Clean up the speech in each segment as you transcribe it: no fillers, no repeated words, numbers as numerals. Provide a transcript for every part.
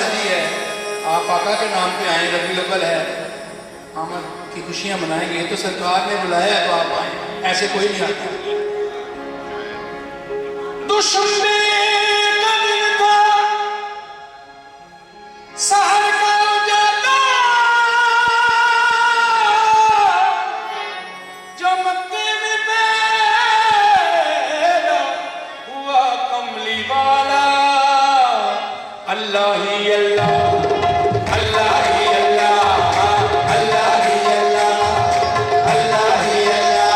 सदी है, आप आका के नाम पे आए, रबीउल अव्वल है, आमद की खुशियाँ मनाएंगे, तो सरकार ने बुलाया है तो आप आए, ऐसे कोई नहीं आता। दुश्मन का दिन था, सहर का उजाला, जो मक्के में पैदा हुआ कमली वाला, अल्लाह ही अल्लाह, अल्लाह ही अल्लाह, अल्लाह ही अल्लाह, अल्लाह ही अल्लाह,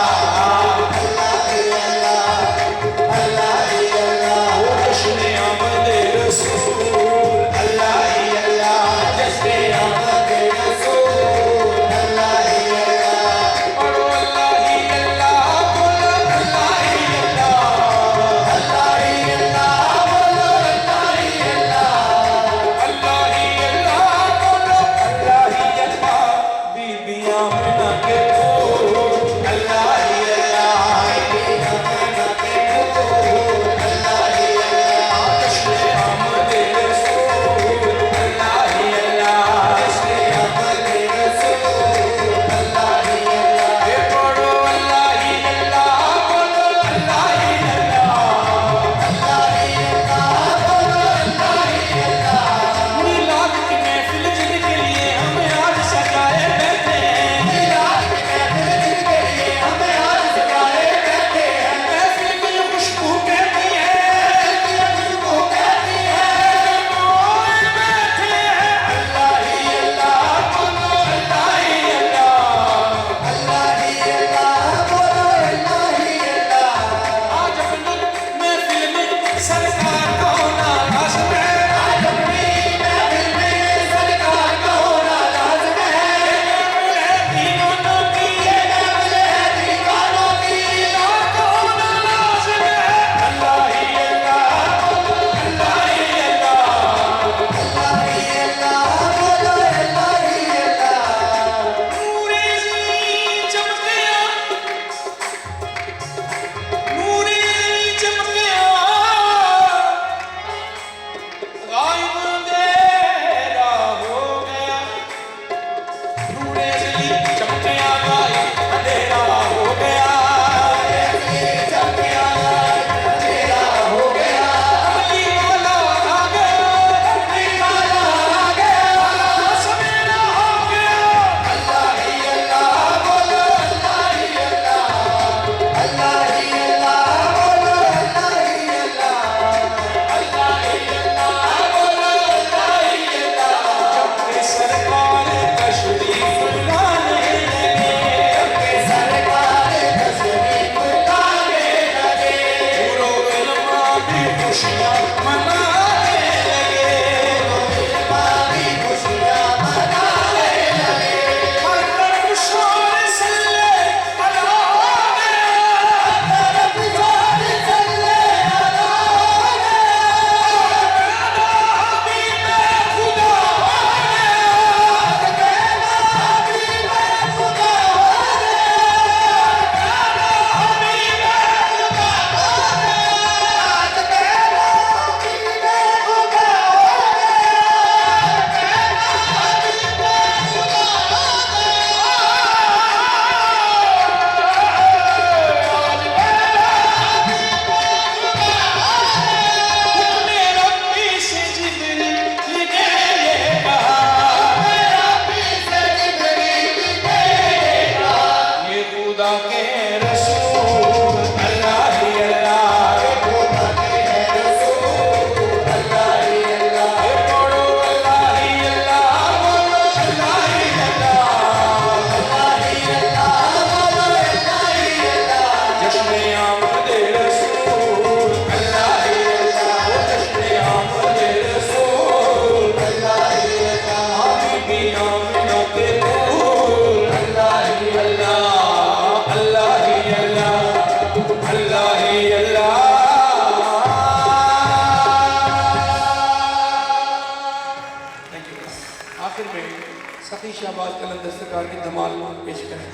अल्लाह ही अल्लाह, वो जश्न आमद रसूल, अल्लाह ही अल्लाह, जश्न आमद रसूल, अल्लाह ही अल्लाह, पढ़ो अल्लाह ही अल्लाह, बोलो अल्लाह ही अल्लाह, अल्लाह ही अल्लाह, बोलो अल्लाह ही अल्लाह, अल्लाह ही अल्लाह, बोलो अल्लाह ही अल्लाह, बीबियां मिला के बोल, अल्लाह ही अल्लाह, बीबियां मिला के बोल, अल्लाह ही अल्लाह, जश्न आमद रसूल, अल्लाह ही अल्लाह, जश्न आमद रसूल, अल्लाह ही अल्लाह, ये पढ़ो अल्लाह ही अल्लाह, बोलो अल्लाह ही अल्लाह, अल्लाह ही अल्लाह, बोलो अल्लाह ही अल्लाह। मिलाद की महफिल जिनके लिए हमें आज सजाए बैठे हैं, मिलाद की महफिल जिनके लिए हमें आज सजाए बैठे हैं, महफिल की खुशबू कहती है, खुशबू कहती है, मोए बैठे हैं, अल्लाह ही अल्लाह, बोलो अल्लाह ही अल्लाह, अल्लाह ही अल्लाह, बोलो अल्लाह ही अल्लाह। आज अपनी महफिल में सरकार का होना लाज़िम है, आज अपनी महफिल में सरकार का होना लाज़िम है, ये महफिल है दीवानों की, ये महफिल है दीवानों की, लाख होना लाज़िम है, अल्लाह ही अल्लाह, बोलो अल्लाह ही अल्लाह, अल्लाह ही अल्लाह, बोलो अल्लाह ही अल्लाह। नूरे ज़मीं चमकिया, नूरे ज़मीं चमकिया, गायब अंधेरा हो गया, नूरे ज़मीं चमकिया, गायब अंधेरा हो गया, नूरे ज़मीं चमकिया, गायब अंधेरा हो गया, कमली वाला आ गया, कमली वाला आ गया, सवेरा हो गया, अल्लाह ही अल्लाह, बोलो अल्लाह ही अल्लाह, अल्लाह ही अल्लाह, बोलो अल्लाह ही अल्लाह, अल्लाह ही अल्लाह, बोलो अल्लाह ही अल्लाह। जब के सरकार तशरीफ लाने लगे, जब के सरकार तशरीफ लाने लगे, नूरो इल्मा भी खुशियाँ मनाने लगे, नूरो इल्मा भी खुशियाँ मनाने लगे, हर तरफ शोर सल्ले अला हो गया, हर तरफ शोर सल्ले अला हो गया, कहना हबीब खुदा हो गया, कहना हबीब खुदा हो गया, कहना हबीब खुदा हो गया, कहना हबीब खुदा हो हुक्मे रब्बी से जिब्रील ने ये कहा, ये खुदा के रसूल, अल्लाह ही अल्लाह, ये खुदा के रसूल, अल्लाह ही अल्लाह, ये पढ़ो अल्लाह ही अल्लाह, बोलो अल्लाह ही अल्लाह, अल्लाह ही अल्लाह, बोलो अल्लाह ही अल्लाह। जश्न आमद रसूल, अल्लाह ही अल्लाह, वो जश्न आमद रसूल, अल्लाह ही अल्लाह, बीबी आमिना के फूल, अल्लाह ही अल्लाह, अल्लाह ही अल्लाह, अल्लाह ही अल्लाह। आखिर में सखी शहबाज कलंदर सरकार की धमाल पेश करें।